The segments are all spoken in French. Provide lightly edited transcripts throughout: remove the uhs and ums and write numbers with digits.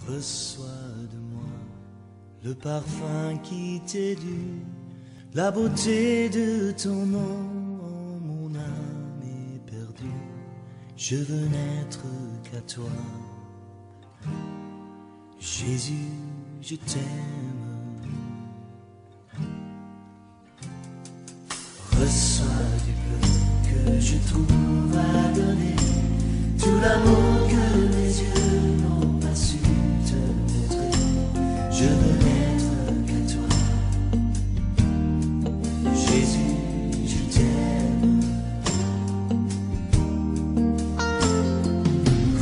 Reçois de moi le parfum qui t'est dû, la beauté de ton nom. Oh, mon âme est perdue, je veux n'être qu'à toi. Jésus, je t'aime. Reçois du peu que je trouve à donner, tout l'amour que mes yeux n'ont pas su te montrer. Je veux n'être qu'à toi. Jésus, je t'aime.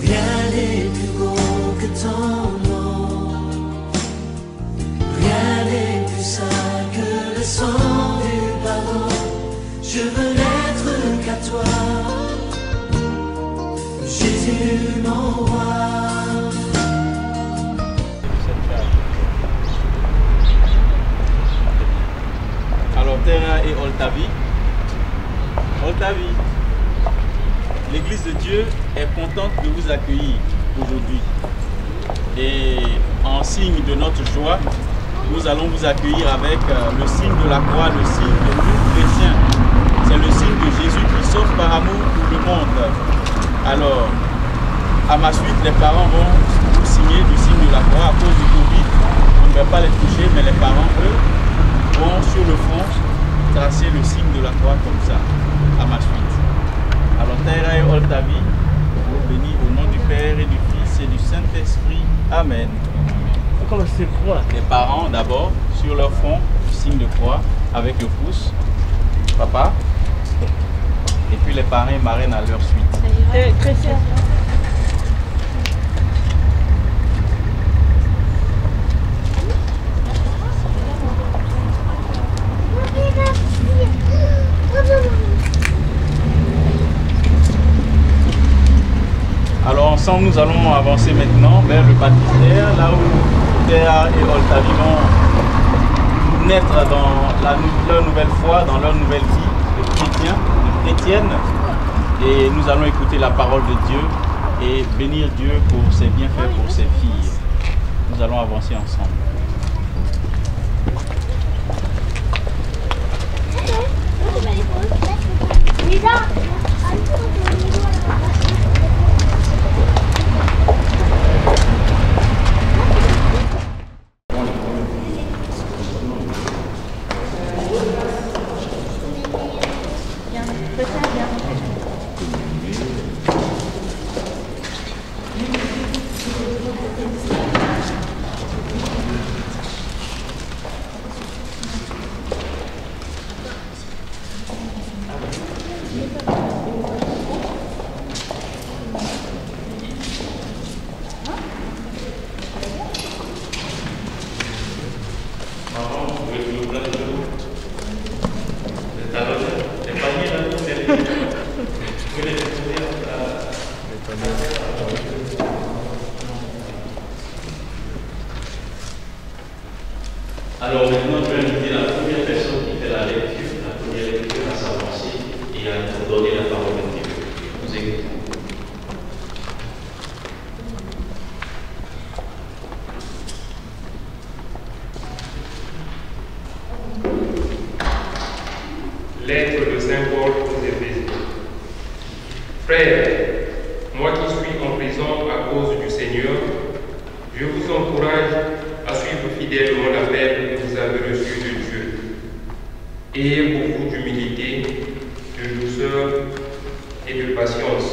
Rien n'est plus beau que ton nom, rien n'est plus saint que le sang du pardon. Je veux n'être qu'à toi, Jésus mon roi. Alors Terra et Oltavi, l'Église de Dieu est contente de vous accueillir aujourd'hui. Et en signe de notre joie, nous allons vous accueillir avec le signe de la croix, le signe de nous chrétiens. C'est le signe de Jésus qui sauve par amour pour le monde. Alors, à ma suite, les parents vont vous signer du signe de la croix à cause du Covid. On ne va pas les toucher, mais les parents, eux, vont sur le front tracer le signe de la croix comme ça, à ma suite. Alors, Terra et Oltavi, vous bénis au nom du Père et du Fils et du Saint-Esprit. Amen. Comment c'est quoi? Les parents, d'abord, sur leur front, du signe de croix, avec le pouce. Papa. Et puis les parrains et marraines à leur suite. Chrétien. Alors ensemble, nous allons avancer maintenant vers le baptistère, là où Terra et Oltavi vont naître dans leur nouvelle foi, dans leur nouvelle vie de chrétien, de chrétienne. Et nous allons écouter la parole de Dieu et bénir Dieu pour ses bienfaits, pour ses filles. Nous allons avancer ensemble. Alors maintenant, je vais inviter la première personne qui fait la première lecture à s'avancer et à nous donner la parole de Dieu. Nous écoutons. Lettre de Saint Paul aux Éphésiens. Frères, moi qui suis en prison à cause du Seigneur, je vous encourage à suivre fidèlement l'appel que vous avez reçu de Dieu. Ayez beaucoup d'humilité, de douceur et de patience.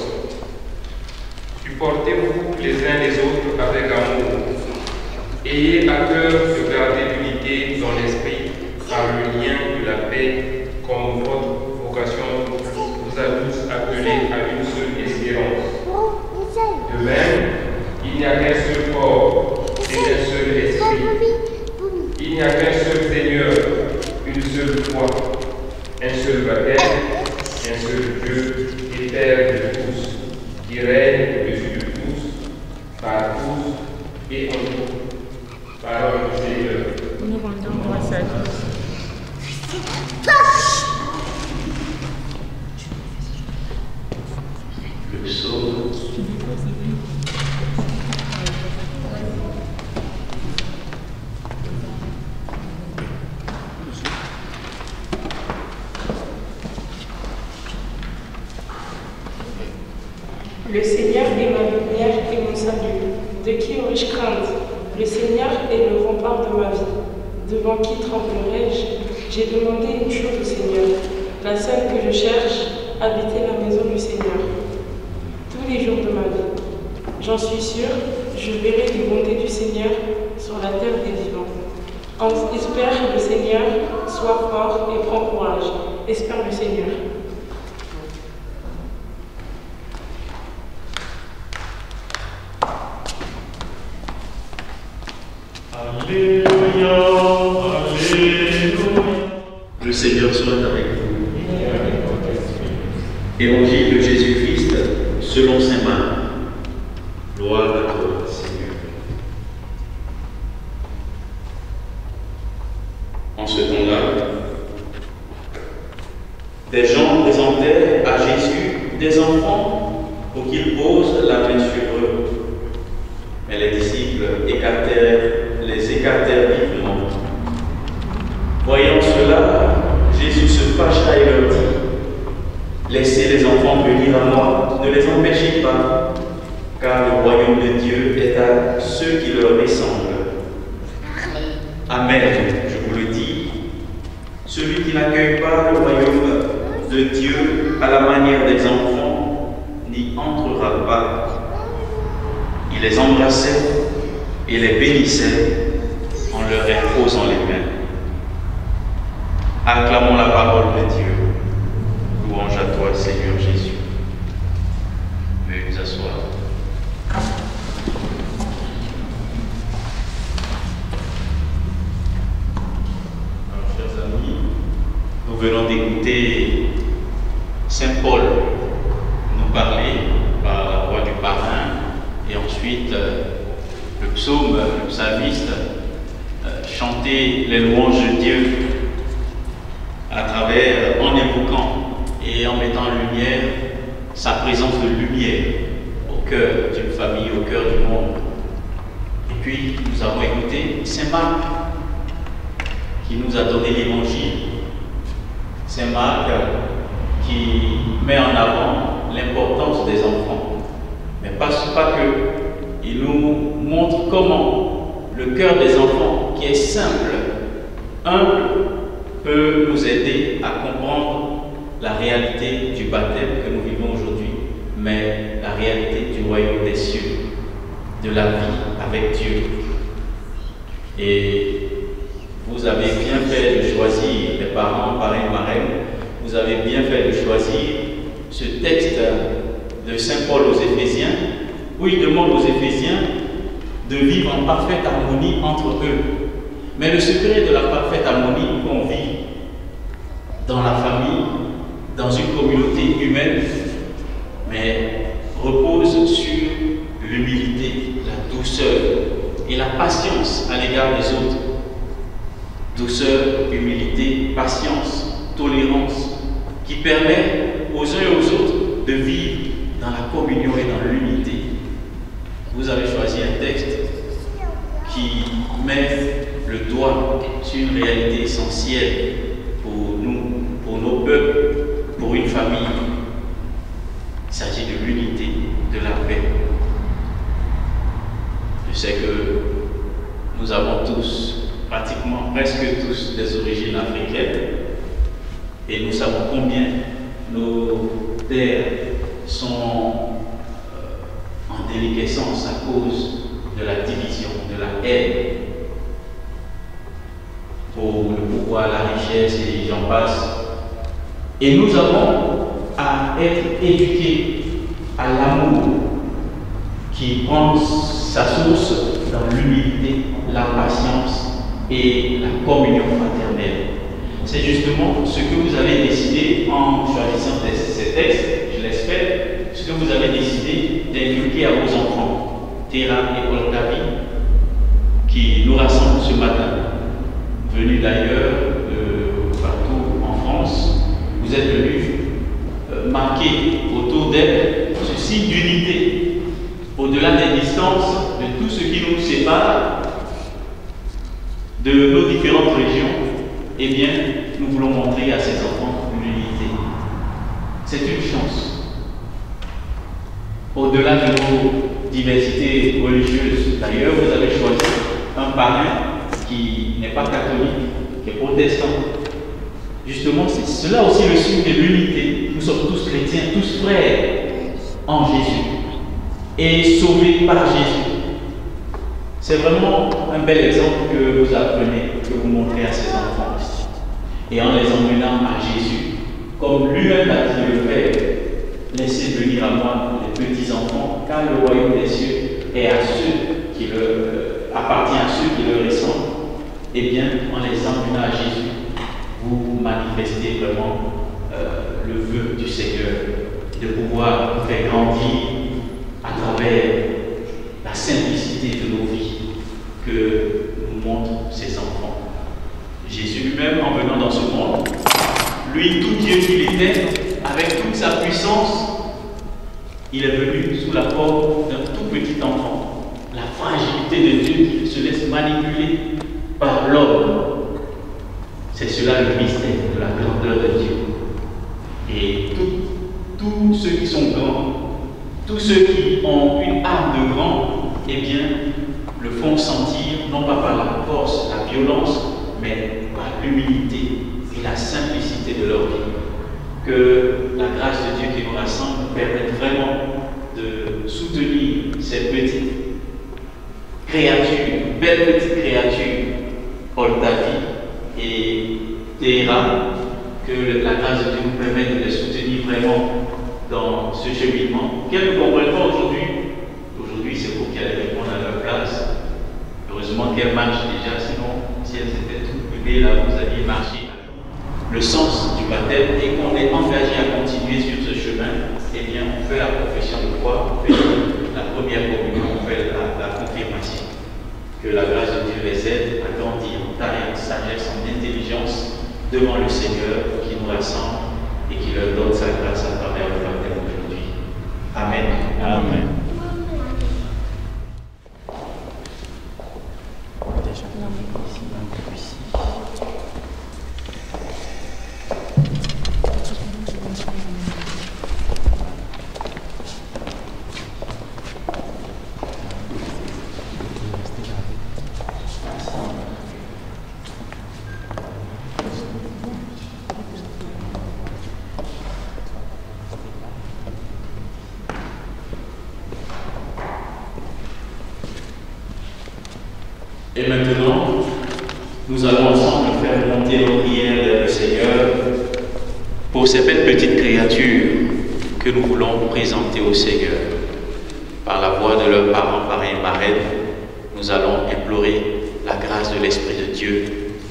Supportez-vous les uns les autres avec amour. Ayez à cœur de garder l'unité dans l'esprit par le lien de la paix, comme votre vocation vous a tous appelés à une seule espérance. De même, il n'y a qu'un seul corps et un seul esprit. Il n'y a qu'un seul Seigneur, une seule foi, un seul baptême, un seul Dieu et Père de tous, qui règne au-dessus de tous, par tous et en tous. Parole du Seigneur. Nous rendons grâce à Dieu. Le psaume. qui aurais-je crainte? Le Seigneur est le rempart de ma vie. Devant qui tremblerai-je? J'ai demandé une chose au Seigneur, la seule que je cherche, habiter la maison du Seigneur. Tous les jours de ma vie. J'en suis sûre, je verrai les bontés du Seigneur sur la terre des vivants. Espère le Seigneur, sois fort et prends courage. Espère le Seigneur. Alléluia, Alléluia. Le Seigneur soit avec vous. Évangile de Jésus-Christ selon saint Marc. Gloire à toi, Seigneur. En ce temps-là, des gens présentèrent à Jésus des enfants pour qu'il pose la main sur eux. Mais les disciples les écartèrent vivement. Voyant cela, Jésus se fâcha et leur dit: laissez les enfants venir à moi, ne les empêchez pas, car le royaume de Dieu est à ceux qui leur ressemblent. Amen, je vous le dis, celui qui n'accueille pas le royaume de Dieu à la manière des enfants n'y entrera pas. Il les embrassait et les bénissait en leur imposant les mains. Acclamons la parole de Dieu. Louange à toi, Seigneur Jésus. Veuillez vous asseoir. Alors, chers amis, nous venons d'écouter Saint Paul nous parler par la voix du parrain et ensuite le psaume, le psalmiste chanter les louanges de Dieu à travers, en évoquant et en mettant en lumière sa présence de lumière au cœur d'une famille, au cœur du monde. Et puis nous avons écouté Saint Marc qui nous a donné l'évangile. Saint Marc qui met en avant l'importance des enfants, mais pas que, il nous montre comment le cœur des enfants, qui est simple, humble, peut nous aider à comprendre la réalité du baptême que nous vivons aujourd'hui, mais la réalité du royaume des cieux, de la vie avec Dieu. Et vous avez bien fait de choisir, les parents, parrains, marraines, vous avez bien fait de choisir ce texte de Saint Paul aux Éphésiens, où il demande aux Éphésiens de vivre en parfaite harmonie entre eux. Mais le secret de la parfaite harmonie qu'on vit dans la famille, dans une communauté humaine, mais repose sur l'humilité, la douceur et la patience à l'égard des autres. Douceur, humilité, patience, tolérance, qui permet aux uns et aux autres de vivre dans la communion et dans l'unité. Vous avez choisi un texte qui met le doigt sur une réalité essentielle pour nous, pour nos peuples, pour une famille. Il s'agit de l'unité, de la paix. Je sais que nous avons tous, pratiquement presque tous, des origines africaines et nous savons combien nos terres sont en déliquescence à cause de la division, de la haine pour le pouvoir, la richesse et j'en passe. Et nous avons à être éduqués à l'amour qui prend sa source dans l'humilité, la patience et la communion fraternelle. C'est justement ce que vous avez décidé en choisissant ces textes, je l'espère, ce que vous avez décidé d'inculquer à vos enfants, Terra et Olgavi, qui nous rassemblent ce matin, venus d'ailleurs de partout en France. Vous êtes venus marquer autour d'elle ce signe d'unité, au-delà des distances, de tout ce qui nous sépare de nos différentes régions. Eh bien, nous voulons montrer à ces enfants l'unité. C'est une chance. Au-delà de nos diversité religieuse. D'ailleurs, vous avez choisi un parrain qui n'est pas catholique, qui est protestant. Justement, c'est cela aussi le signe de l'unité. Nous sommes tous chrétiens, tous frères en Jésus et sauvés par Jésus. C'est vraiment un bel exemple que vous apprenez, que vous montrez à ces enfants. Et en les emmenant à Jésus, comme lui-même a dit de le faire, laissez venir à moi les petits enfants, car le royaume des cieux est à ceux qui appartient à ceux qui le ressemblent. Eh bien, en les emmenant à Jésus, vous manifestez vraiment le vœu du Seigneur de pouvoir nous faire grandir à travers la simplicité de nos vies que nous montrent ces enfants. Jésus lui-même, en venant dans ce monde, lui, tout Dieu qu'il était, avec toute sa puissance, il est venu sous la forme d'un tout petit enfant. La fragilité de Dieu qui se laisse manipuler par l'homme. C'est cela le mystère de la grandeur de Dieu. Et tous ceux qui sont grands, tous ceux qui ont une âme de grand, eh bien, le font sentir, non pas par la force, la violence, mais par l'humilité et la simplicité de leur vie. Que la grâce de Dieu qui nous rassemble nous permette vraiment de soutenir ces petites créatures, belles petites créatures, Oltavi et Théra, que la grâce de Dieu nous permette de les soutenir vraiment dans ce cheminement. Qu'elles ne comprennent pas aujourd'hui. Aujourd'hui, c'est pour qu'elles répondent à leur place. Heureusement qu'elles marchent déjà, sinon, si elles étaient toutes menées là, vous alliez marcher. Le sens du baptême et qu'on est engagé à continuer sur ce chemin, eh bien, on fait la profession de foi, on fait la première communion, on fait la confirmation. Que la grâce de Dieu les aide à grandir en talent, en sagesse, en intelligence devant le Seigneur qui nous rassemble et qui leur donne sa grâce à travers le baptême aujourd'hui. Amen. Amen. Et maintenant, nous allons ensemble faire monter nos prières vers le Seigneur pour ces belles petites créatures que nous voulons présenter au Seigneur. Par la voix de leurs parents, parrains et marraines, nous allons implorer la grâce de l'Esprit de Dieu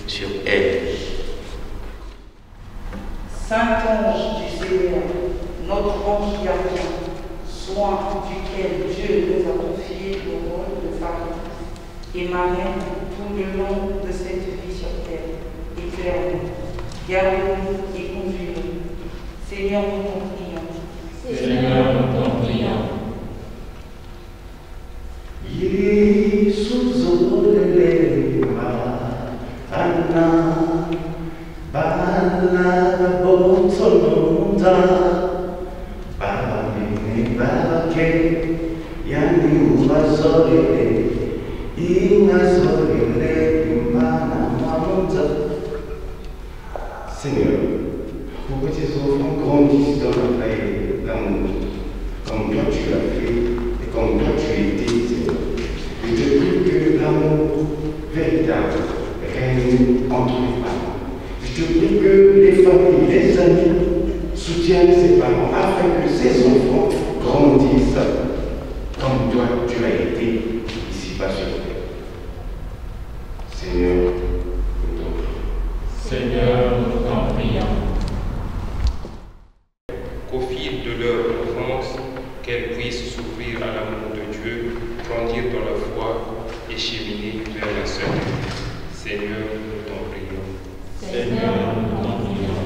sur elles. Saint-Ange du Seigneur, notre ange gardien, soin duquel Dieu nous a confié le rôle de parrain et marraine tout le long de cette vie sur terre, éclaire-nous, garde-nous et conduis-nous. Seigneur, nous t'en prions. Seigneur, nous t'en prions. Jesus olelema ana bala botsononda baba mene baba ke yani ubazolele ingazolele imana mamonza. Seigneur, vos petits enfants grandissent dans la paix, l'amour, comme toi tu l'as fait et comme toi tu étais, Seigneur. Je te prie que l'amour véritable règne entre les parents. Je te prie que les familles, les amis soutiennent ses parents afin que ces enfants grandissent comme toi tu as été ici-bas sur terre. Seigneur, nous t'en prions. Seigneur, nous t'en prions. Qu'au fil de leur enfance, qu'elles puissent s'ouvrir à l'amour de Dieu, grandir dans la foi et cheminer vers la sainteté. Seigneur, nous t'en prions. Seigneur, nous t'en prions.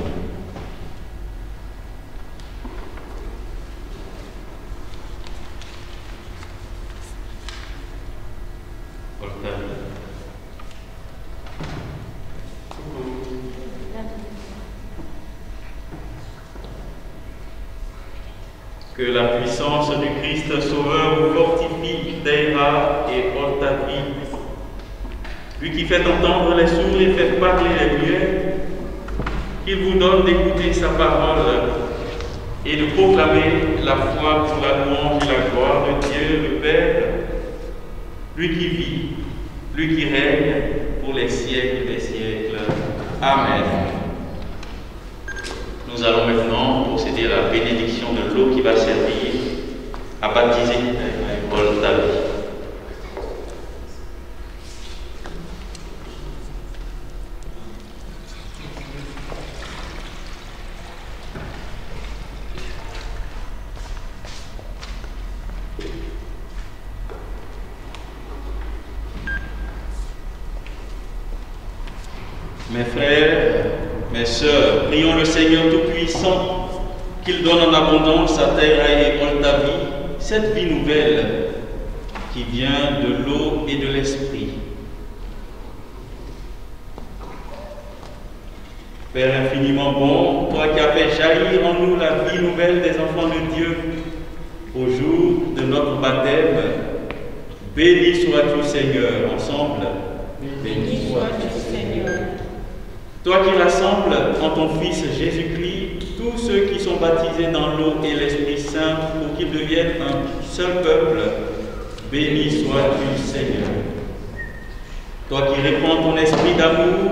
Que la puissance du Christ Sauveur vous fortifie fortifie Teira et Oltavi, lui qui fait entendre les sourds et fait parler les muets, qu'il vous donne d'écouter sa parole et de proclamer la foi pour la louange et la gloire de Dieu le Père, lui qui vit, lui qui règne pour les siècles des siècles. Amen. Nous allons maintenant procéder à la bénédiction de l'eau qui va servir à baptiser Paul David. Mes frères, mes sœurs, prions le Seigneur Tout-Puissant qu'il donne en abondance à Teira et Oltavi cette vie nouvelle qui vient de l'eau et de l'esprit. Père infiniment bon, toi qui as fait jaillir en nous la vie nouvelle des enfants de Dieu, au jour de notre baptême, béni sois-tu Seigneur, ensemble. Béni sois-tu Seigneur. Toi qui rassembles en ton Fils Jésus-Christ tous ceux qui sont baptisés dans l'eau et l'Esprit Saint pour qu'ils deviennent un seul peuple, béni sois-tu Seigneur. Toi qui répands ton esprit d'amour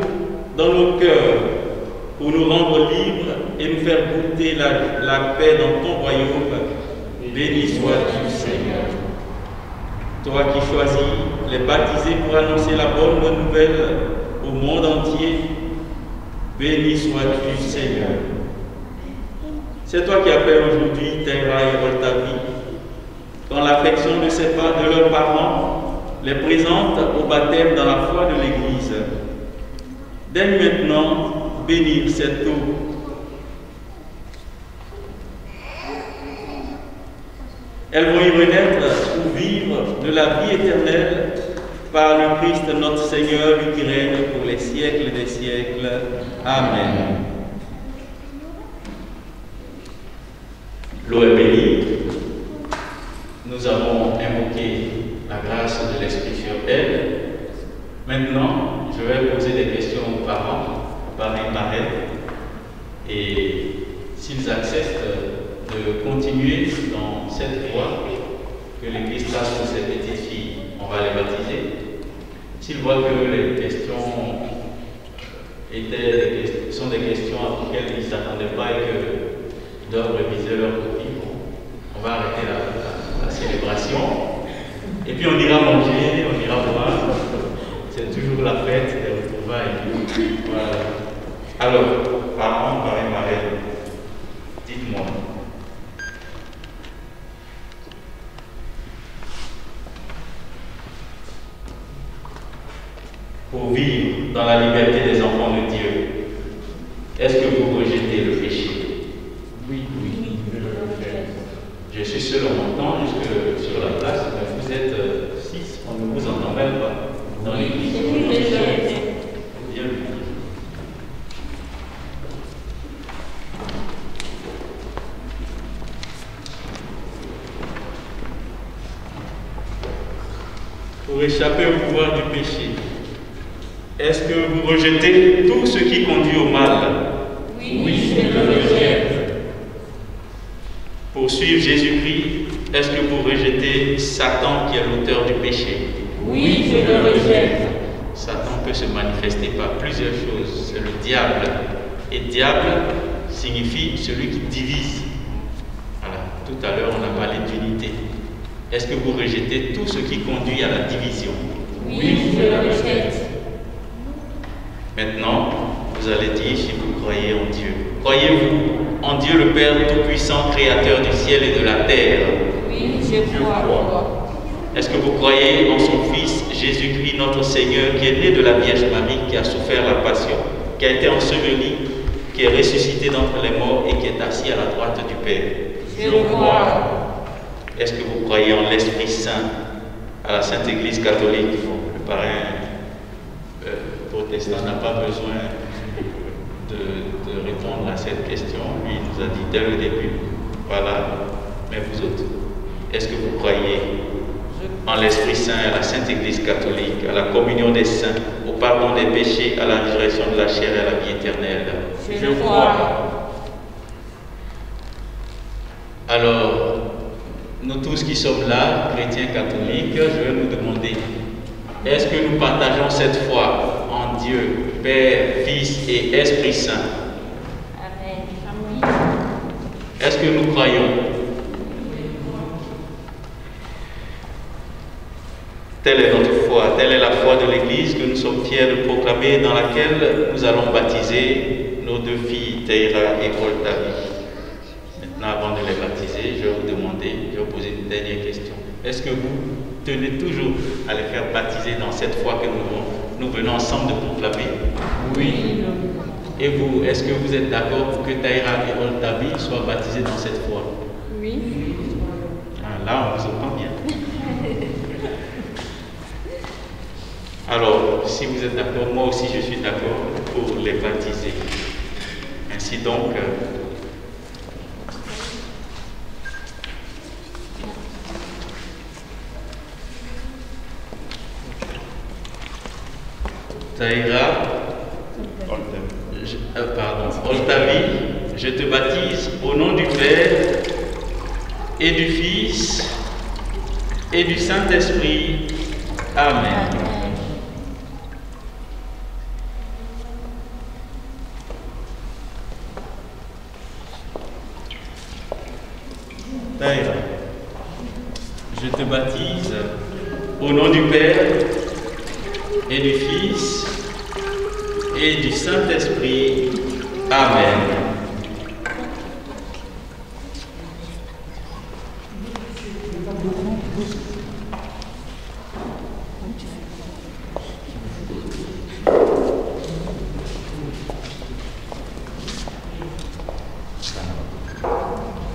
dans nos cœurs pour nous rendre libres et nous faire goûter la paix dans ton royaume, béni sois-tu Seigneur. Toi qui choisis les baptisés pour annoncer la bonne nouvelle au monde entier, béni sois-tu Seigneur. C'est toi qui appelles aujourd'hui Teira et Oltavi, dans l'affection de leurs parents, les présente au baptême dans la foi de l'Église. Daigne maintenant bénir cette eau. Elles vont y renaître pour vivre de la vie éternelle par le Christ notre Seigneur, lui qui règne pour les siècles des siècles. Amen. L'eau est bénie. Nous avons invoqué la grâce de l'Esprit sur elle. Maintenant, je vais poser des questions aux parents, marraines, et s'ils acceptent de continuer dans cette voie que l'Église trace pour ces petites filles, on va les baptiser. S'ils voient que les questions sont des questions auxquelles ils ne s'attendaient pas et qu'ils doivent réviser leur copie, on va arrêter la célébration. Et puis on ira manger, on ira boire. C'est toujours la fête des retrouvailles. Voilà. Alors, parents, marraines, dites-moi. Pour vivre dans la liberté des enfants de Dieu, est-ce que vous rejetez le péché? Oui, Je suis seul en mon temps jusque sur la place, mais vous êtes 6, on ne vous entend même pas dans l'église. Bien. Pour échapper au pouvoir du péché, est-ce que vous rejetez tout ce qui conduit au mal? oui, je le rejette. Pour suivre Jésus-Christ, est-ce que vous rejetez Satan qui est l'auteur du péché? Oui, je le rejette. Satan peut se manifester par plusieurs choses. C'est le diable. Et diable signifie celui qui divise. Voilà. Tout à l'heure, on a parlé d'unité. Est-ce que vous rejetez tout ce qui conduit à la division? Oui, je le rejette. Maintenant, vous allez dire si vous croyez en Dieu. Croyez-vous en Dieu le Père Tout-Puissant, Créateur du ciel et de la terre? Oui, je crois. Est-ce que vous croyez en son Fils Jésus-Christ, notre Seigneur, qui est né de la Vierge Marie, qui a souffert la passion, qui a été enseveli, qui est ressuscité d'entre les morts et qui est assis à la droite du Père? Je crois. Est-ce que vous croyez en l'Esprit Saint, à la Sainte Église catholique? Le parrain protestant n'a pas besoin de répondre à cette question. Lui, il nous a dit dès le début. Voilà. Mais vous autres, est-ce que vous croyez? Je en l'Esprit Saint, à la Sainte Église catholique, à la communion des saints, au pardon des péchés, à la résurrection de la chair et à la vie éternelle. Je crois. Alors, nous tous qui sommes là, chrétiens catholiques, je vais vous demander, est-ce que nous partageons cette foi en Dieu, Père, Fils et Esprit Saint? Amen. Est-ce que nous croyons? Telle est notre foi, telle est la foi de l'Église que nous sommes fiers de proclamer, dans laquelle nous allons baptiser nos deux filles, Teira et Oltavi. Maintenant, avant de les baptiser, je vais vous poser une dernière question. Est-ce que vous tenez toujours à les faire baptiser dans cette foi que nous venons ensemble de proclamer? Oui. Et vous, est-ce que vous êtes d'accord pour que Teira et Oltavi soient baptisés dans cette foi? Oui. Ah, là, on vous entend bien. Alors, si vous êtes d'accord, moi aussi je suis d'accord pour les baptiser. Ainsi donc, Teira, Oltavi, je te baptise au nom du Père et du Fils et du Saint-Esprit. Amen. Teira, je te baptise au nom du Père et du Fils et du Saint-Esprit. Amen.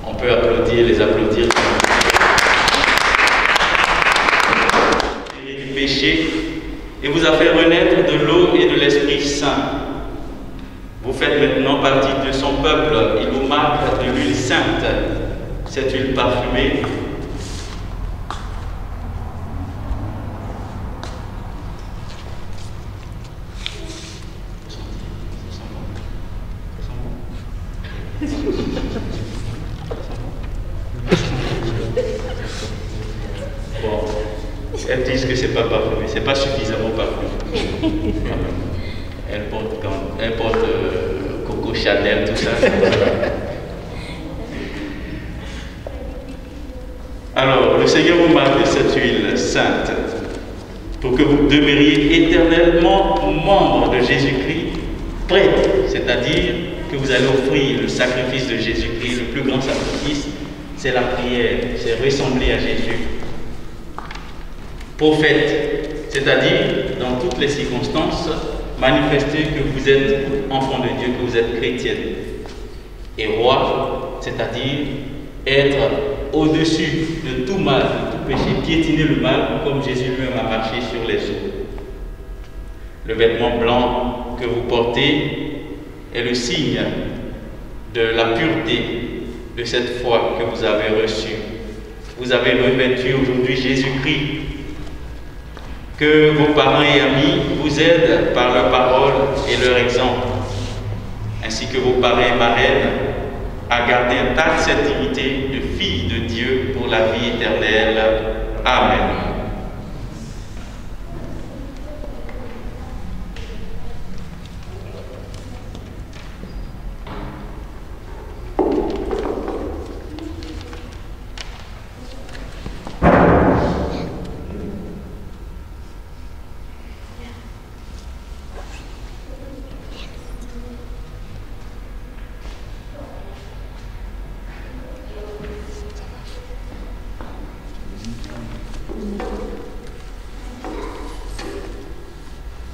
On peut applaudir, les applaudir. Du péché et vous a fait renaître de l'eau et de l'Esprit Saint. Vous faites maintenant partie de son peuple. Il vous marque de l'huile sainte, cette huile parfumée. Bon, elles disent que c'est pas parfumé, c'est pas suffisamment parfumé. Elle porte Coco Chanel, tout ça. Alors, le Seigneur vous marque de cette huile sainte pour que vous demeuriez éternellement membres de Jésus-Christ, prêts, c'est-à-dire que vous allez offrir le sacrifice de Jésus-Christ, le plus grand sacrifice, c'est la prière, c'est ressembler à Jésus. Prophète, c'est-à-dire dans toutes les circonstances, manifester que vous êtes enfant de Dieu, que vous êtes chrétienne. Et roi, c'est-à-dire être au-dessus de tout mal, de tout péché, piétiner le mal comme Jésus lui-même a marché sur les eaux. Le vêtement blanc que vous portez est le signe de la pureté de cette foi que vous avez reçue. Vous avez revêtu aujourd'hui Jésus-Christ, que vos parents et amis vous aident par leur parole et leur exemple, ainsi que vos parents et marraines, à garder intacte cette dignité de fille de Dieu pour la vie éternelle. Amen.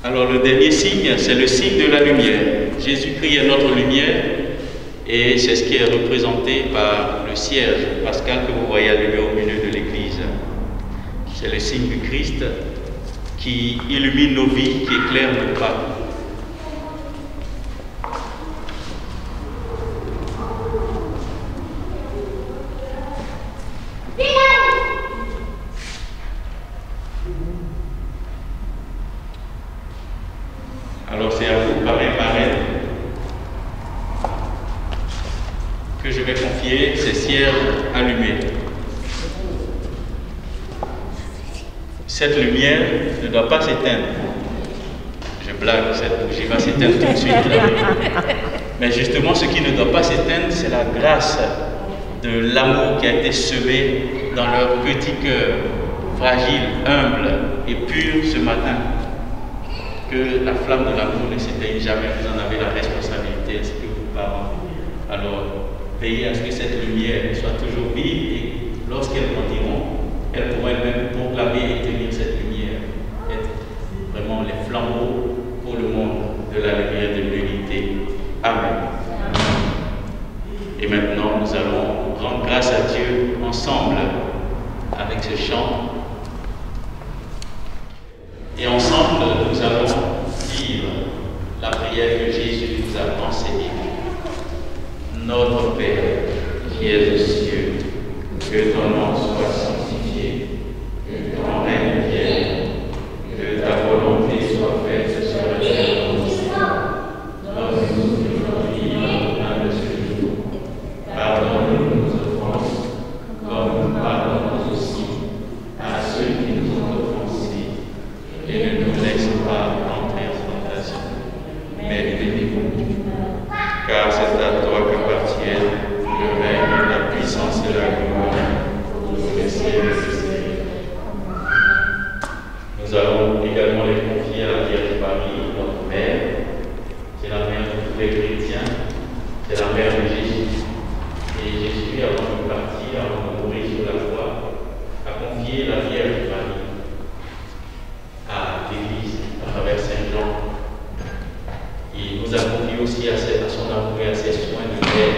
Alors le dernier signe, c'est le signe de la lumière. Jésus-Christ est notre lumière et c'est ce qui est représenté par le cierge pascal que vous voyez allumé au milieu de l'église. C'est le signe du Christ qui illumine nos vies, qui éclaire nos pas. ciel allumé. Cette lumière ne doit pas s'éteindre. Je blague, cette bougie va s'éteindre tout de suite. Mais justement, ce qui ne doit pas s'éteindre, c'est la grâce de l'amour qui a été semé dans leur petit cœur, fragile, humble et pur ce matin. Que la flamme de l'amour ne s'éteigne jamais. Vous en avez la responsabilité, ainsi que vos parents. Alors, veillez à ce que cette lumière soit toujours vive et lorsqu'elles grandiront, elles pourront elles-mêmes proclamer et tenir cette lumière, être vraiment les flambeaux pour le monde de la lumière de l'unité. Amen. Et maintenant, nous allons rendre grâce à Dieu ensemble avec ce chant. Et ensemble, nous allons dire la prière que Jésus nous a enseignée. Notre Père, qui es aux cieux, que ton nom soit sanctifié, que ton règne vienne, que ta volonté soit faite sur la terre comme au ciel. Donne-nous aujourd'hui notre pain de ce jour. Pardonne-nous nos offenses, comme nous pardonnons aussi à ceux qui nous ont offensés. Et ne nous laisse pas entrer en tentation, mais délivre-nous. Car c'est à toi qu'appartiennent le règne, la puissance et la gloire pour les siècles des siècles. Nous allons également les confier à la Vierge Marie, notre mère. C'est la mère de tous les chrétiens, c'est la mère de Jésus. Et Jésus, avant de partir, avant de mourir sur la croix, a confié la Vierge Marie à l'Église à travers Saint Jean. Il nous a confié aussi à son amour et à ses soins de mère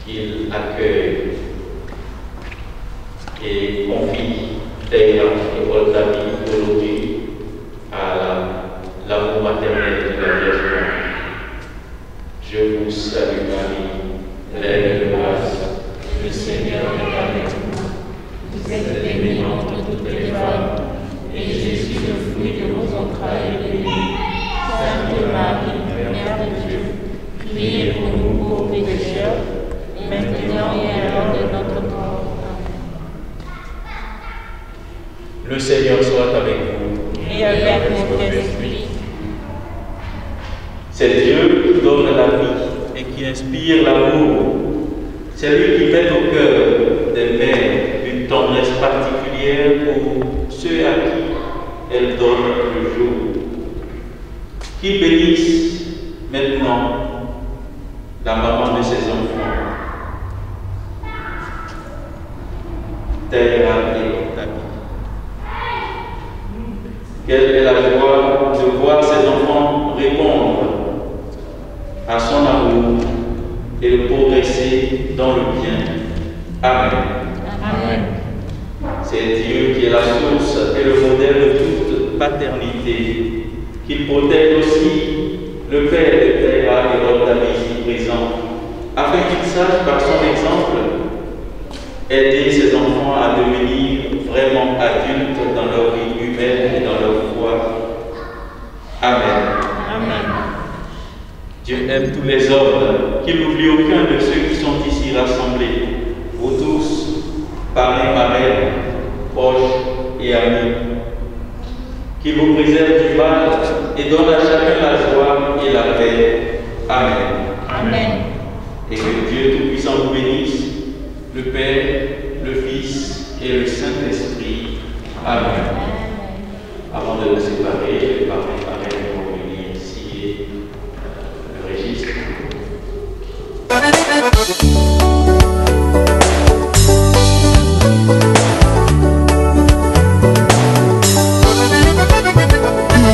qu'il accueille et confie Théa et Oldavi aujourd'hui à l'amour maternel de la Vierge Marie. Je vous salue Marie, pleine de grâce, le Seigneur est avec vous. Vous êtes bénie entre toutes les femmes, et Jésus, le fruit de vos entrailles, est béni. Sainte Marie, Mère de Dieu, priez pour nous pauvres pécheurs, maintenant et à l'heure de notre mort. Le Seigneur soit avec vous. Et avec votre esprit. C'est Dieu qui donne la vie et qui inspire l'amour. C'est lui qui met au cœur des mères une tendresse particulière pour ceux à qui elle donne le jour. Qui bénisse maintenant la maman de ses enfants, Théa et Octavie. Quelle est la joie de voir ses enfants répondre à son amour et de progresser dans le bien. Amen. Amen. C'est Dieu qui est la source et le modèle de toute paternité, qu'il protège aussi le Père de Théa et Octavie ici présents, afin qu'il sache par son exemple aider ses enfants à devenir vraiment adultes dans leur vie humaine et dans leur foi. Amen. Amen. Dieu aime tous les hommes, qu'il n'oublie aucun de ceux qui sont ici rassemblés. Vous tous, parrains, marraines, proches et amis. Qu'il vous préserve du mal et donne à chacun la joie et la paix. Amen. Amen. Et que Dieu Tout-Puissant vous bénisse, le Père, le Fils et le Saint-Esprit. Amen. Avant de nous séparer, les parrains et marraines vont venir ici le registre.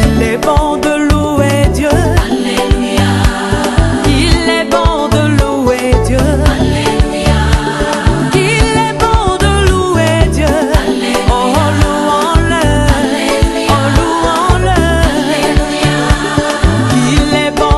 Il est bon de louer Dieu. Alléluia. Il est bon de louer Dieu. Alléluia. Il est bon de louer Dieu. Alléluia. Oh, louons-le. Alléluia. Oh, louons-le. Alléluia. Il est bon.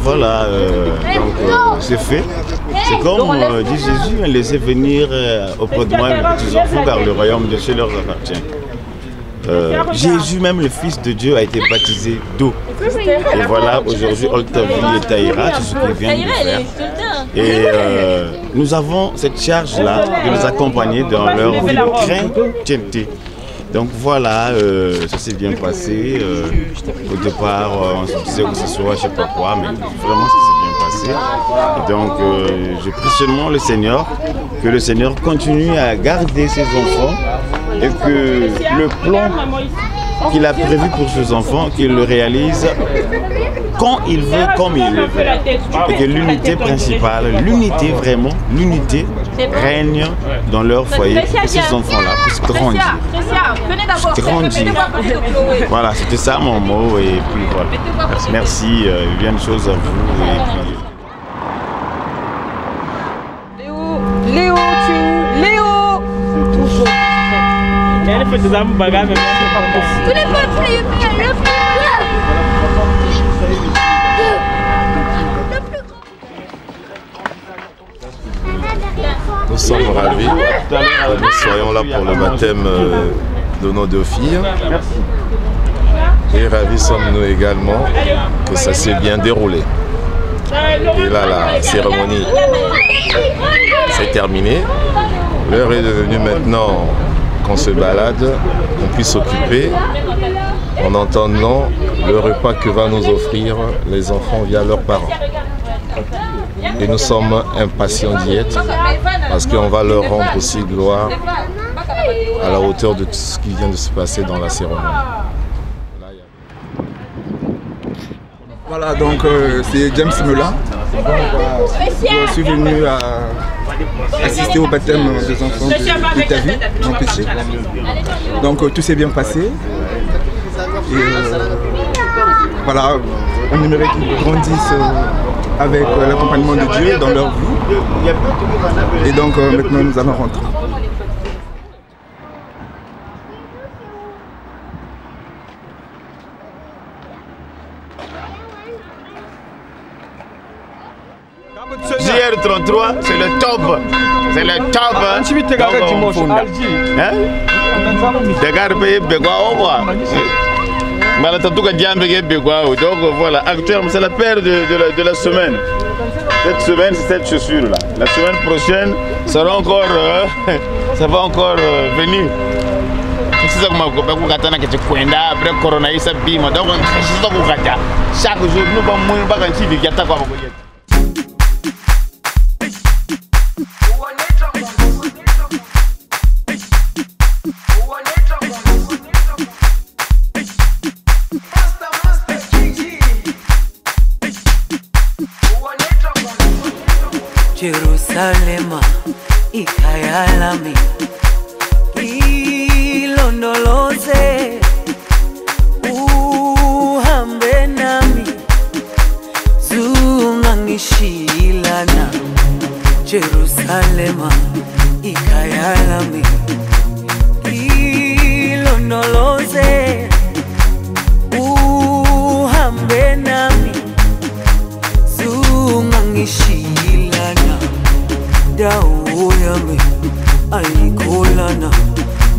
voilà, c'est fait. C'est comme dit Jésus, laissez venir auprès de moi les petits enfants, car le royaume de Dieu leur appartient. Jésus, même le Fils de Dieu, a été baptisé d'eau. Et voilà, aujourd'hui, Oltavie et Taïra, c'est ce qu'ils viennent de faire. Et nous avons cette charge-là de les accompagner dans leur vie chrétienté. Donc voilà, ça s'est bien passé. Au départ, on se disait que ce soit je ne sais pas quoi, mais vraiment ça s'est bien passé. Et donc je prie seulement le Seigneur, que le Seigneur continue à garder ses enfants et que le plan qu'il a prévu pour ses enfants, qu'il le réalise quand il veut, comme il le veut. Et que l'unité principale, l'unité vraiment, l'unité règne dans leur foyer. Et ces enfants-là puissent grandir. Voilà, c'était ça mon mot. Et puis voilà. Merci, bien de choses à vous. Et puis... Léo, toujours. Nous sommes ravis que nous soyons là pour le baptême de nos deux filles. Et ravis sommes-nous également que ça s'est bien déroulé. Et là, la cérémonie s'est terminée. L'heure est devenue maintenant qu'on se balade, qu'on puisse s'occuper en entendant le repas que va nous offrir les enfants via leurs parents. Et nous sommes impatients d'y être parce qu'on va leur rendre aussi gloire à la hauteur de tout ce qui vient de se passer dans la cérémonie. Voilà, donc c'est James Mela. Je suis venu assister au baptême des enfants de ta vie, en péché. Donc tout s'est bien passé. Et voilà, on aimerait qu'ils grandissent avec l'accompagnement de Dieu dans leur vie. Et donc maintenant nous allons rentrer. JR33, c'est le top. C'est le top. Donc voilà, actuellement c'est la paire de la semaine. Cette semaine c'est cette chaussure là. La semaine prochaine ça va encore venir. Chaque jour nous allons Jerusalema ikayalami ilondoloze uhambe nami zungangishilana Jerusalema ikayalami ilondoloze uhambe nami zungangishilana dawo yami ayikholana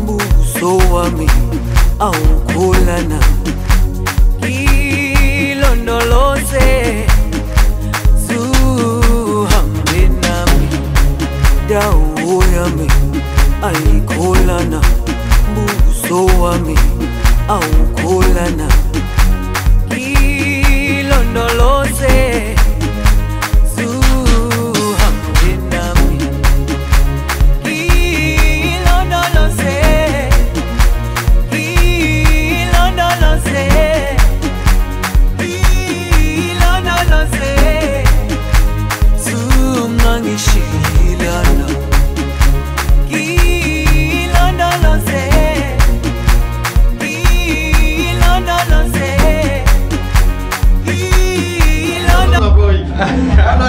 buso wami awukholana ilondoloze zuhambe nami dawo yami ayikholana buso wami awukholana ilondoloze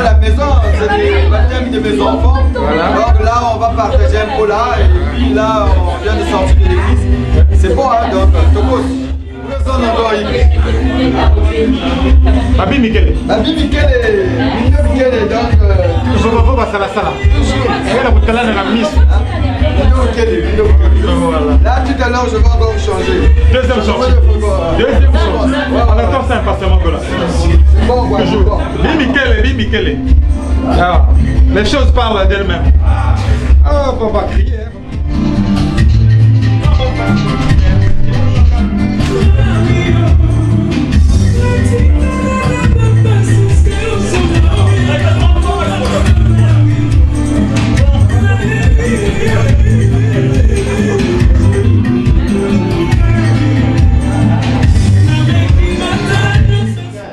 la maison, c'est le baptême de mes enfants. Voilà. Donc là, on va partager un cola et puis là, on vient de sortir de l'église. C'est bon, hein, donc, Tokos. Babi Mikele. Babi Mikele. Donc, je vais passer à la salle. Elle a beaucoup de la mise. Là, tout à l'heure, je vais encore changer. Deuxième sortie. Deuxième sortie. En même temps, c'est un passement de là. Toujours. Bi Mikele. Alors, les choses parlent d'elles-mêmes. Ah, on va pas crier.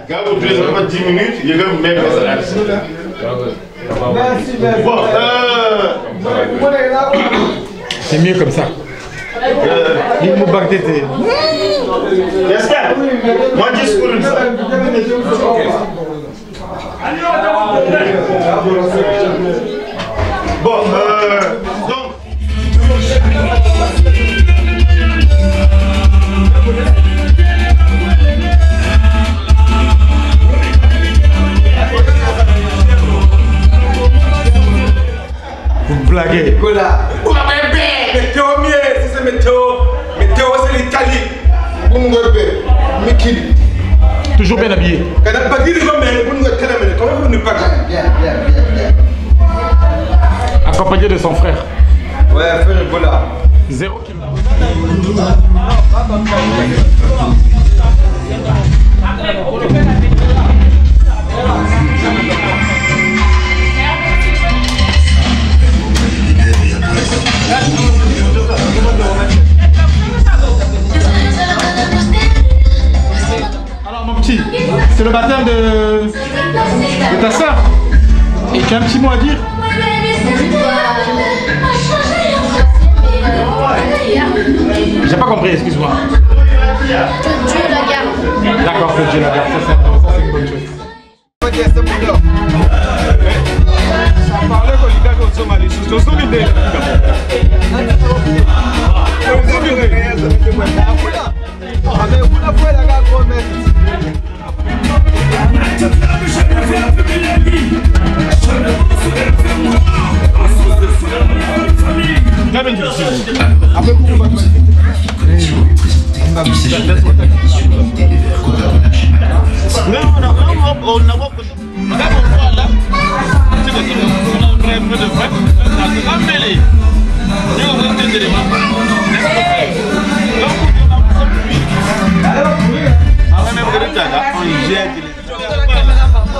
Quand vous devez seulement 10 minutes, je vais vous mettre ça là. Merci, merci. Bon, c'est mieux comme ça. Il m'a bagdé. J'espère. Moi, je suis pour ça. Bon, donc. Vous blaguez. Voilà. Météo mieux, si c'est météo c'est l'Italie. Toujours bien habillé. Comment vous ne pas Bien. Accompagné de son frère. Ouais, voilà. 0 kg. Alors mon petit, c'est le baptême de ta soeur. Et tu as un petit mot à dire? J'ai pas compris, excuse-moi. Que Dieu la garde. D'accord, que Dieu la garde, ça c'est une bonne chose. Ça parlait qu'on lui gagne au Somalie, c'est au Somalie.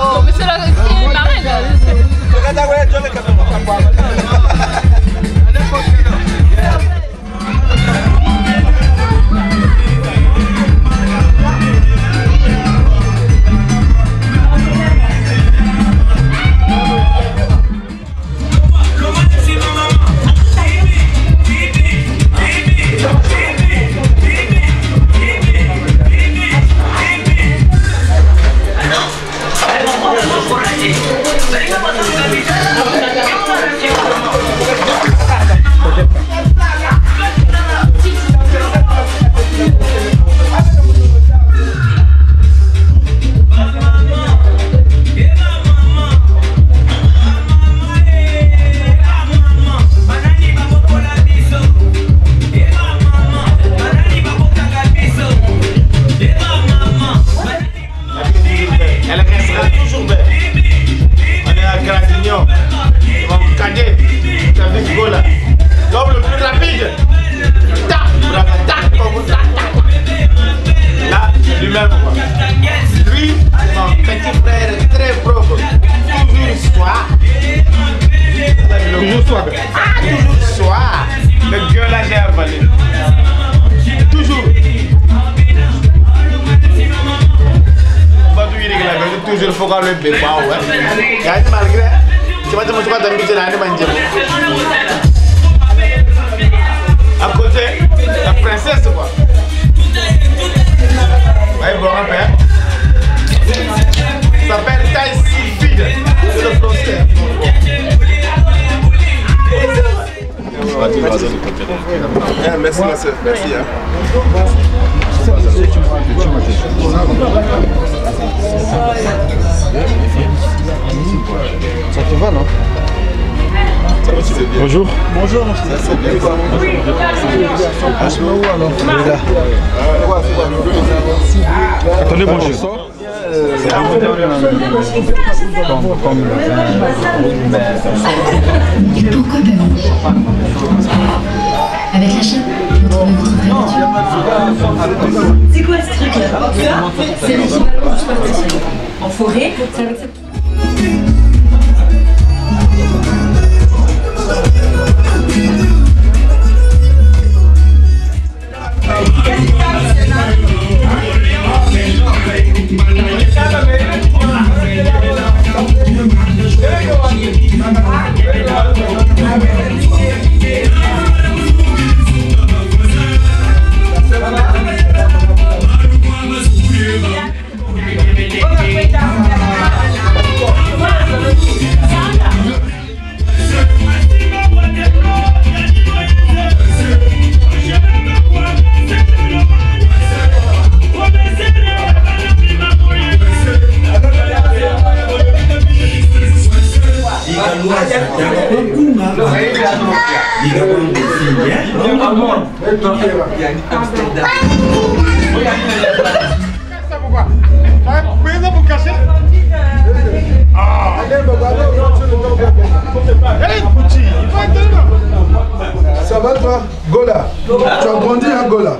Oh, mais c'est la marraine là. L'homme le plus rapide. Là, lui-même. Lui, mon petit frère très propre. Toujours soir. Toujours soir. Ah, toujours soir. Le gueule là, j'ai avalé. Toujours. Toujours faut qu'on le bébé. Malgré. Tu vas te montrer dans le à côté, la princesse quoi. Ouais, bon, rappel. Ça s'appelle taille sylphide. C'est le français. Merci ma soeur, merci. Ça te va, non? Bonjour. Bonjour, monsieur. Ça c'est bien. Attendez, bonjour. Et pourquoi pas vous? Avec la chaîne, vous trouvez votre vraie nature. C'est quoi ce truc là? C'est l'équivalent du sport en forêt. C'est avec cette... Ça va toi? Gola. Tu as grandi à Gola.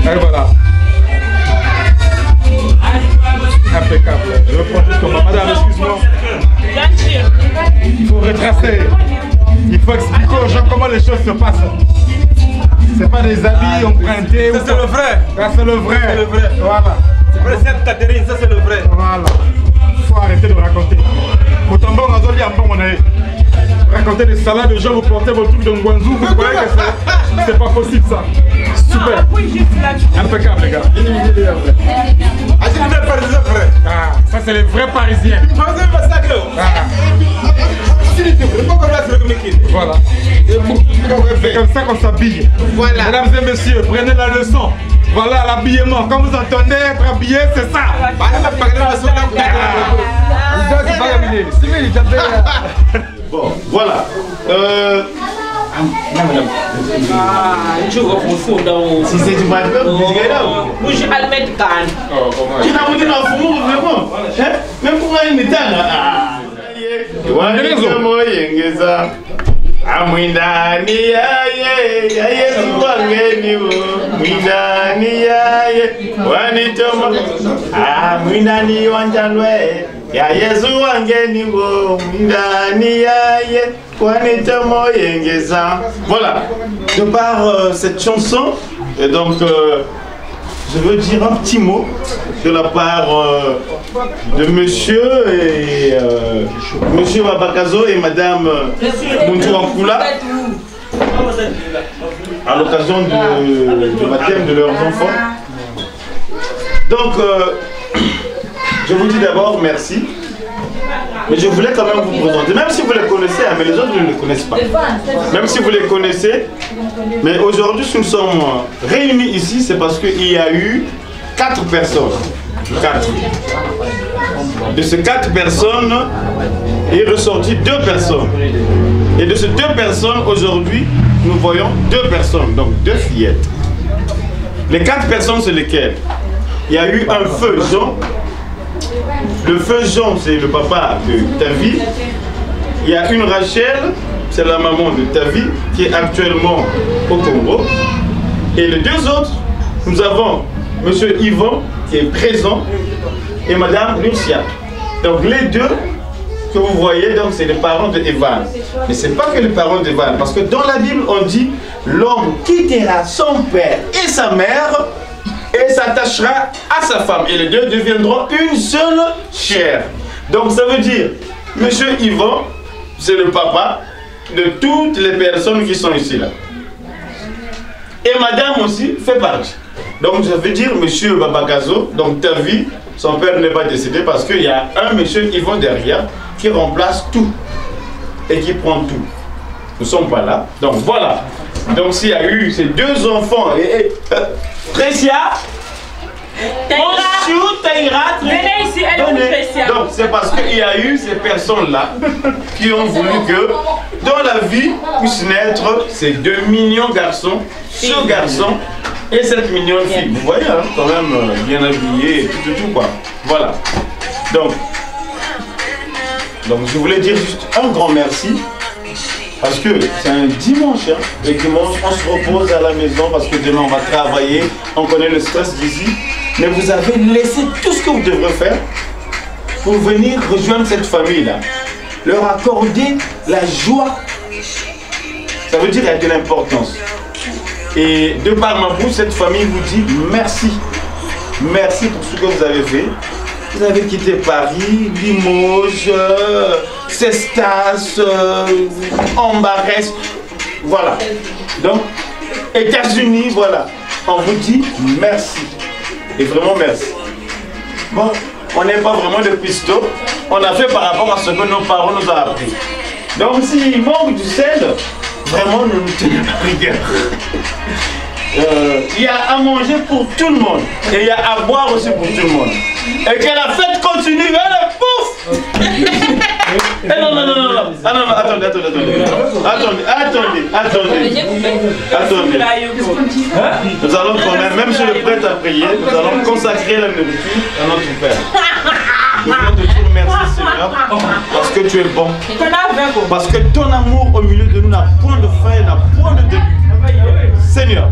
Et voilà. Impeccable. Je reprends juste comme madame, excuse-moi. Il faut retracer. Il faut expliquer aux gens comment les choses se passent. C'est pas des habits empruntés. Ça c'est le vrai. Ça c'est le vrai. C'est le vrai. Voilà. C'est vrai, c'est Catherine, ça c'est le vrai. Voilà. Il faut arrêter de raconter. Autant bon, on a dit un bon, on a raconter des salades de gens, vous portez vos trucs de Ngwanzou, vous croyez que c'est pas possible ça. Super. Impeccable les gars. Ah, ça c'est les vrais Parisiens. Voilà. C'est comme ça qu'on s'habille. Voilà. Mesdames et messieurs, prenez la leçon. Voilà l'habillement. Quand vous entendez être habillé, c'est ça. Bon, voilà. Si c'est du mal, je vais mettre can. Tu n'as pas dit dans le fond, vraiment. Même pour un métal. Amwindani yaye Yesu wangeni wo mwindani yaye wanitoma amwindani wanjalwe ya Yesu wangeni wo mwindani yaye wanitoma yengeza. Voilà, de par cette chanson et donc je veux dire un petit mot de la part de monsieur et monsieur Babakazo et madame Muntouankula à l'occasion du baptême de leurs enfants. Donc je vous dis d'abord merci, mais je voulais quand même vous présenter, même si vous les connaissez, hein, mais les autres ne les connaissent pas. Même si vous les connaissez, Mais aujourd'hui, si nous sommes réunis ici, c'est parce qu'il y a eu 4 personnes. 4. De ces 4 personnes, il est ressorti 2 personnes. Et de ces 2 personnes, aujourd'hui, nous voyons 2 personnes, donc 2 fillettes. Les 4 personnes, c'est lesquelles? Il y a eu un feu Jean. Le feu Jean, c'est le papa de Tavi. Il y a une Rachel, c'est la maman de Tavi, qui est actuellement au Congo. Et les 2 autres, nous avons M. Yvon, qui est présent, et Mme Lucia. Donc les 2 que vous voyez, donc c'est les parents de Evan. Mais ce n'est pas que les parents d'Evan, parce que dans la Bible, on dit l'homme quittera son père et sa mère et s'attachera à sa femme. Et les 2 deviendront une seule chair. Donc ça veut dire, M. Yvon, c'est le papa de toutes les personnes qui sont ici là. Et madame aussi fait partie. Donc ça veut dire M. Babakazo, donc ta vie, son père n'est pas décédé parce qu'il y a un M. Yvon derrière qui remplace tout et qui prend tout. Nous ne sommes pas là. Donc voilà. Donc s'il y a eu ces 2 enfants et Précia, venez ici, elle est Précia. Donc c'est parce qu'il y a eu ces personnes-là qui ont voulu que dans la vie puissent naître ces 2 mignons garçons, ce garçon et cette mignonne fille. Vous voyez, hein, quand même bien habillé, tout quoi. Voilà. Donc je voulais dire juste un grand merci. Parce que c'est un dimanche, hein. Et dimanche, on se repose à la maison parce que demain on va travailler, on connaît le stress d'ici. Mais vous avez laissé tout ce que vous devrez faire pour venir rejoindre cette famille-là. Leur accorder la joie. Ça veut dire qu'il y a de l'importance. Et de par ma bouche, cette famille vous dit merci. Merci pour ce que vous avez fait. Vous avez quitté Paris, Limoges, Cestas, Ambarès, voilà. Donc, États-Unis, voilà. On vous dit merci. Et vraiment merci. Bon, on n'est pas vraiment de pistos. On a fait par rapport à ce que nos parents nous ont appris. Donc, s'il manque du sel, vraiment, nous nous tenons à rigueur. Il y a à manger pour tout le monde. Et il y a à boire aussi pour tout le monde. Et que la fête continue, elle pouf. Non, non, non, non. Ah non, non, attendez. Nous allons quand même si le prêtre a prié, nous allons consacrer la nourriture à notre Père. Nous voulons te dire merci Seigneur, parce que tu es bon. Parce que ton amour au milieu de nous n'a point de fin, n'a point de début. Seigneur,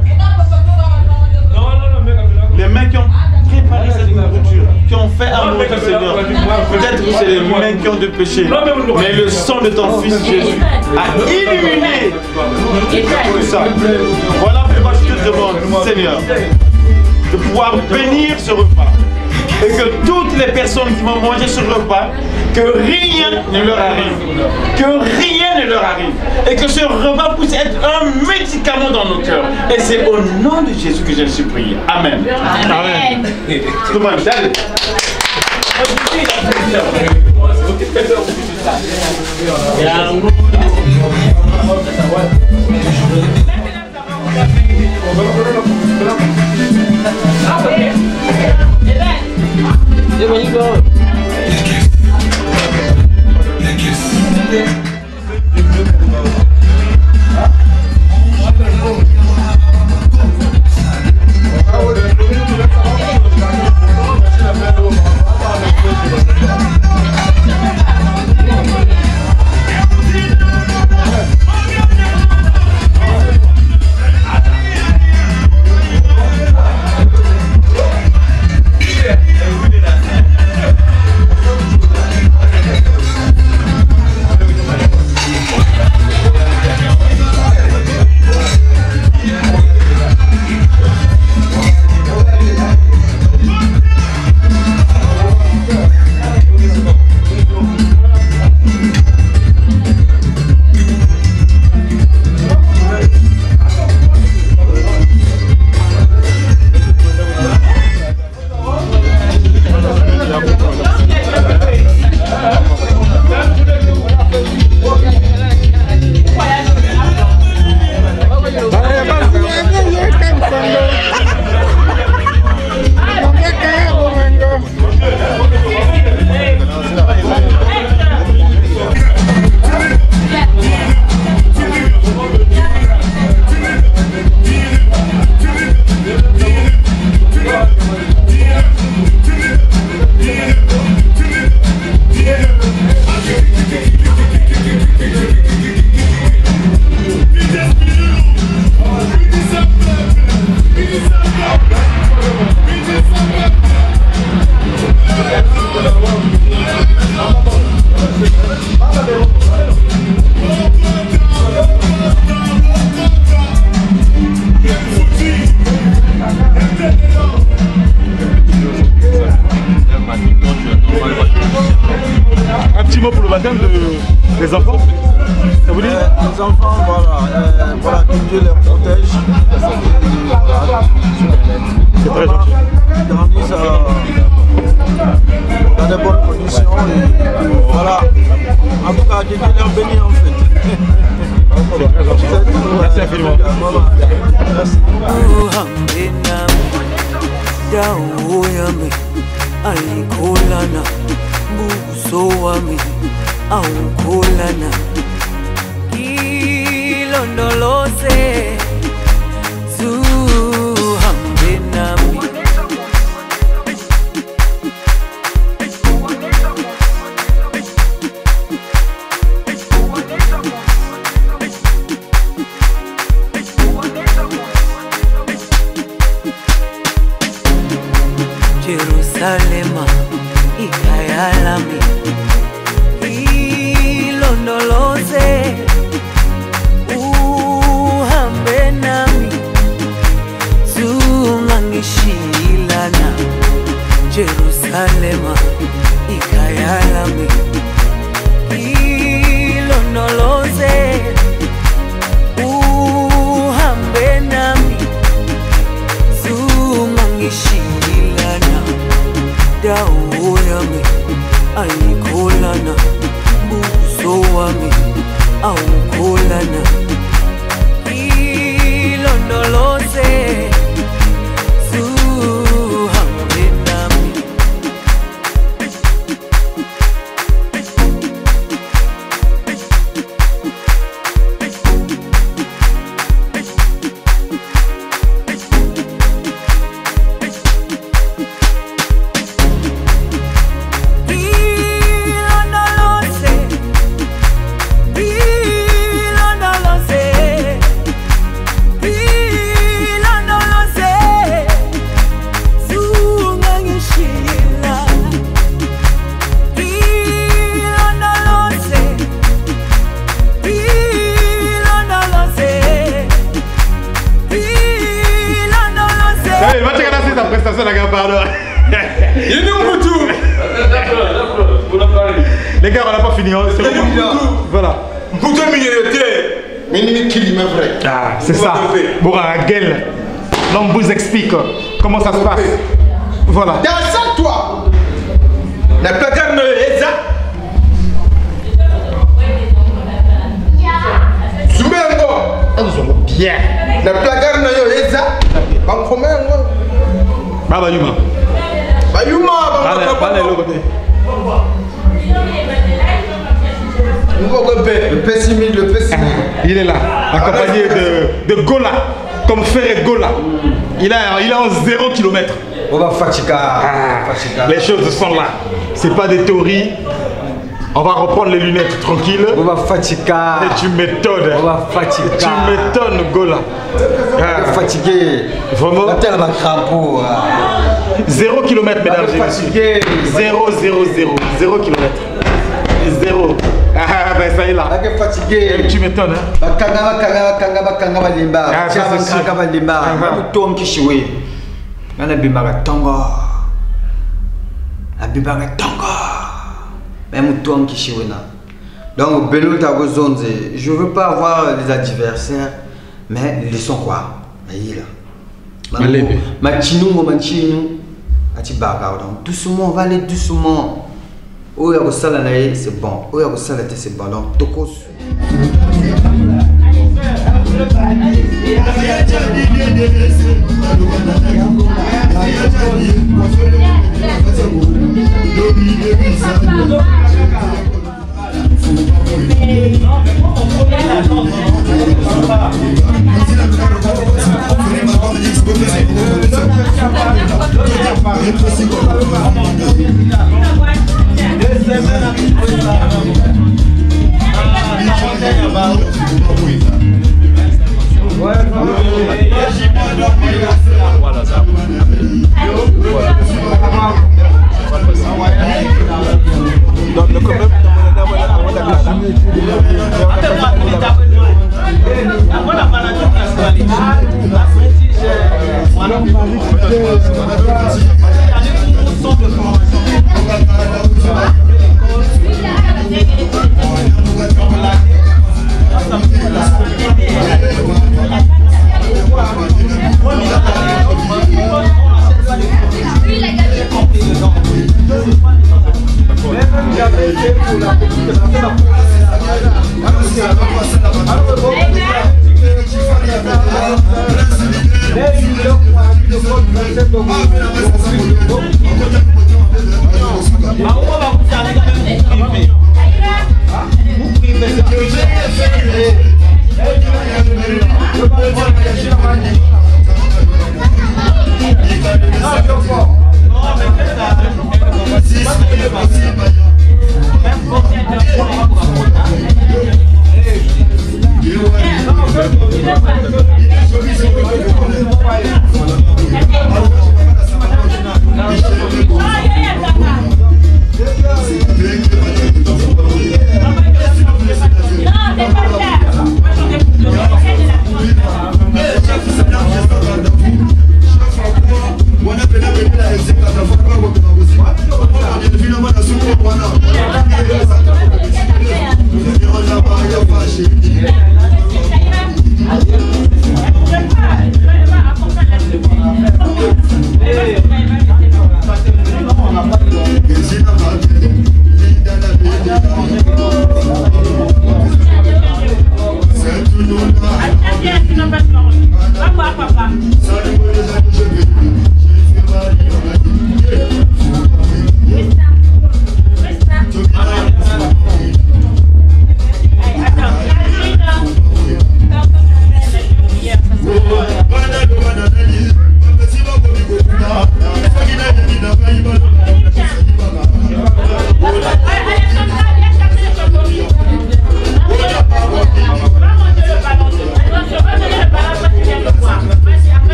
les mains qui ont préparé cette nourriture, qui ont fait amour du Seigneur, peut-être que c'est les mains qui ont de péché, mais le sang de ton Fils Jésus a illuminé tout ça. Voilà pourquoi je te demande, Seigneur, de pouvoir bénir ce repas. Et que toutes les personnes qui vont manger ce repas, que rien ne leur arrive. Que rien ne leur arrive. Et que ce repas puisse être un médicament dans nos cœurs. Et c'est au nom de Jésus que je suis prié. Amen. Amen. When you go. petit mot pour le baptême des enfants. Ça vous dit les enfants, voilà, que Dieu les protège. C'est très gentil. Ils grandissent dans de bonnes conditions. Et voilà. En tout cas, que Dieu les bénisse en fait. C'est très gentil. Merci infiniment. Merci. Dawo yami alikholana buso wami awukholana ilondoloze zuhambe nami Jerusalema ikayalami ilondoloze uhambe nami zungangishilana Jerusalema ikayalami ilondoloze uhambe nami zungangishilana dawo yami ayikholana buso wami awukholana ilondoloze zuhambe nami Allez, va checker sa prestation la gars, pardon. Il est où tout? Les gars, on n'a pas fini. Voilà. Ah, c'est ça. Boura Guel. L'homme vous explique comment ça se passe. Voilà. Dans ça, toi. La placard ne est ça. Bien. La placard ne est ça. Baba Yuma. Le pessimiste, le pessimiste. Il est là, accompagné de Gola, comme frère Gola. Il est en 0 km. On va fatiguer. Les choses sont là. C'est pas des théories. On va reprendre les lunettes tranquille. On va fatiguer. Et tu m'étonnes. On va fatiguer. Tu m'étonnes, Gola. On va fatiguer. Vraiment. 0 km, mesdames et messieurs. 0, 0, 0. 0 km. 0. Ah, ben ça est là. Fatigué. Tu m'étonnes, hein. Donc, Belo Tagozonze, je ne veux pas avoir les adversaires, mais ils sont quoi? Doucement, on va aller doucement. Oh, c'est bon. Oh, c'est bon. Donc, Tokos.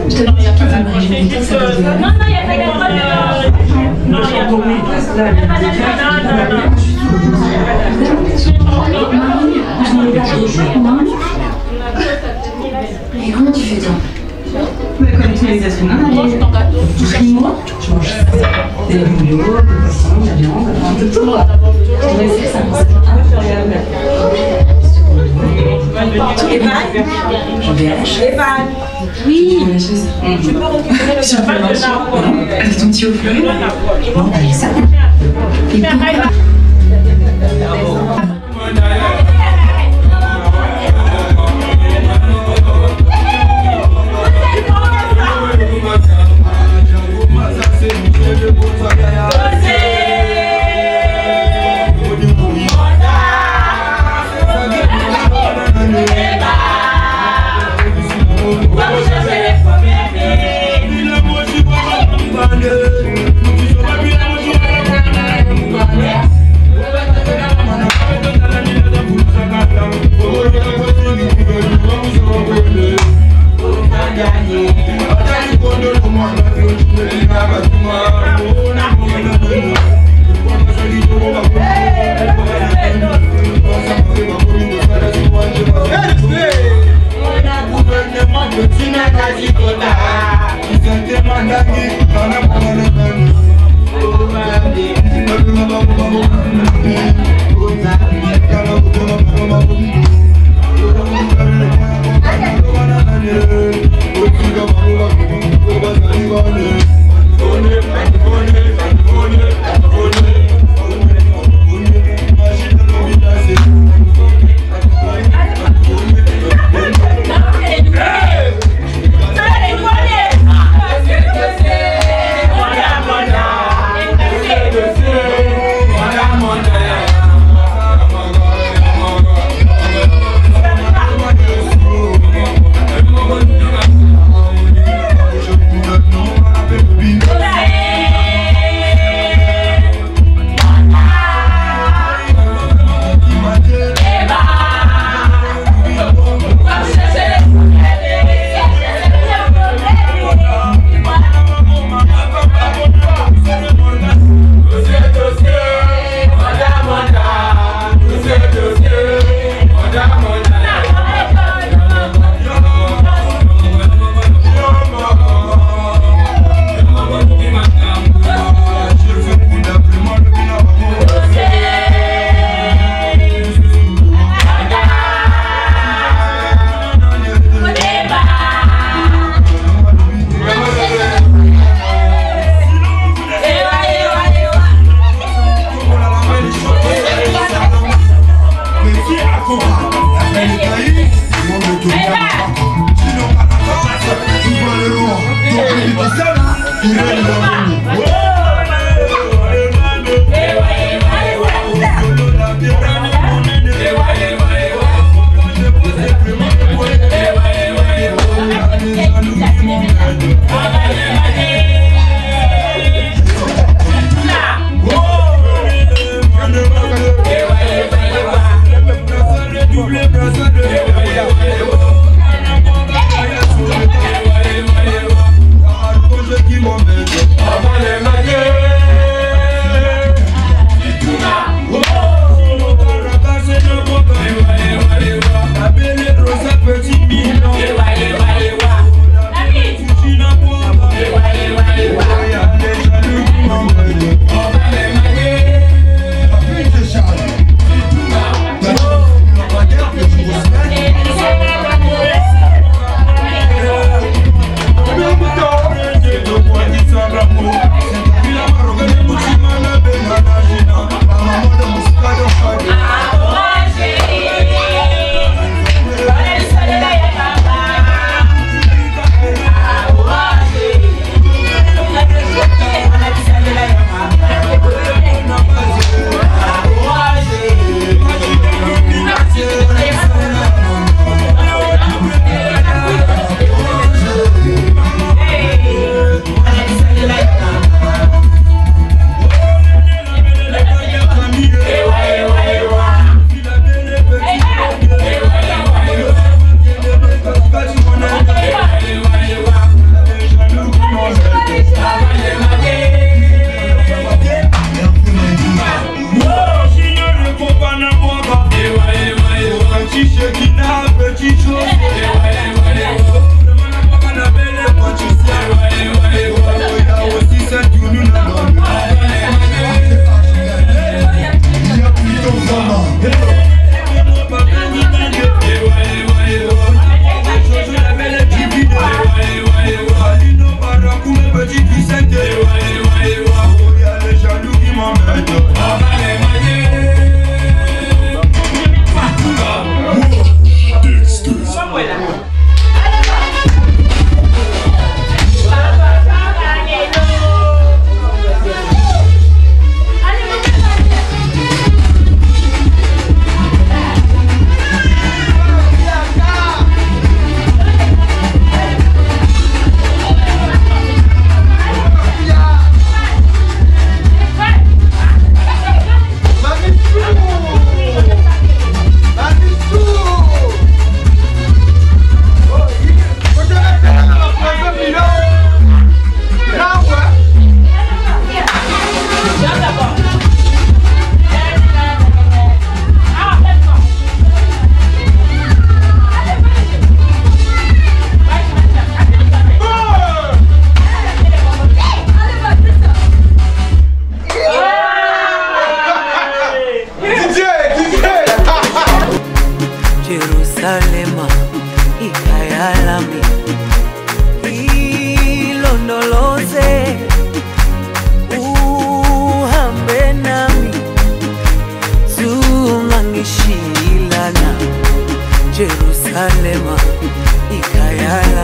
Je te dis que ça me réjouit que ça te Non, il n'y a pas de non, il y a pas Et comment tu fais toi? Comme tous les êtres humains, moi, je mange des bouleaux, des poissons, de la viande, de tout. C'est ça, incroyable. Evan, je vais à la chaise. Evan, oui, tu peux récupérer le cheval de l'arbre. Avec ton petit au fleury. Bon, avec ça. Et pourquoi? One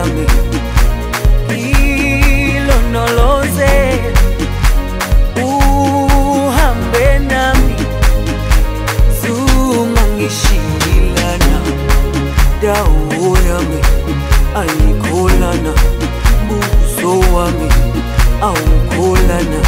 yami ilonoloze uhambe nami zungangishilana dawo yami ayikholana buso wami awukholana